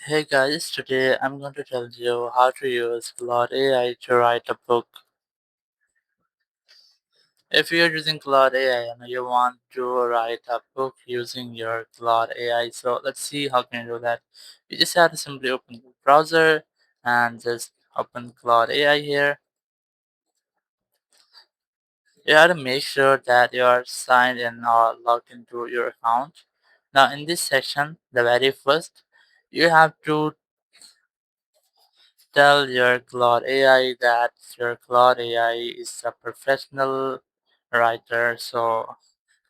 Hey guys, today I'm going to tell you how to use Claude AI to write a book. If you're using Claude AI and you want to write a book using your Claude AI, so let's see how can you do that. You just have to simply open the browser and just open Claude AI here. You have to make sure that you are signed in or logged into your account. Now in this section, the very first, you have to tell your Claude AI that your Claude AI is a professional writer. So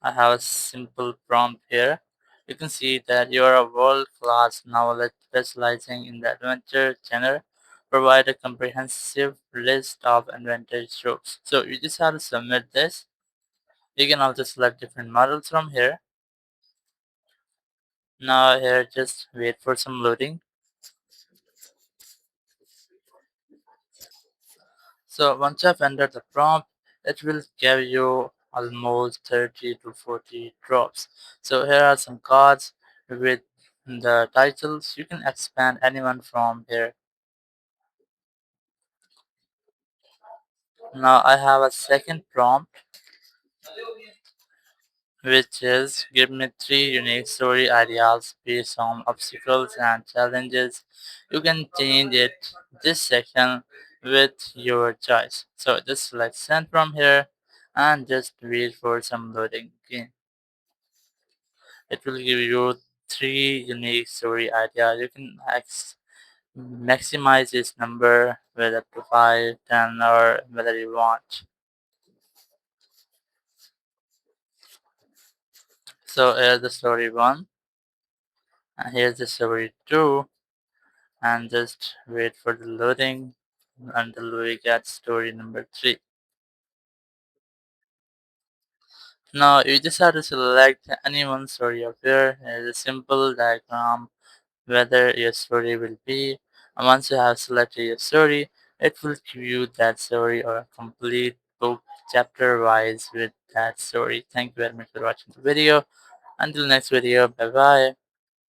I have a simple prompt here. You can see that you are a world-class novelist specializing in the adventure genre. Provide a comprehensive list of adventure tropes. So you just have to submit this. You can also select different models from here. Now here, just wait for some loading. So once I've entered the prompt, it will give you almost 30 to 40 drops. So here are some cards with the titles. You can expand anyone from here. Now I have a second prompt, which is give me 3 unique story ideas based on obstacles and challenges. You can change it this section with your choice. So just select send from here and just wait for some loading again. It will give you 3 unique story ideas. You can maximize this number with up to 5, 10, or whether you want. So here's the story 1, and here's the story 2, and just wait for the loading until we get story number 3. Now you just have to select any one story up here. It's a simple diagram whether your story will be. And once you have selected your story, it will give you that story or a complete book chapter wise with that story. Thank you very much for watching the video. Until next video, bye bye.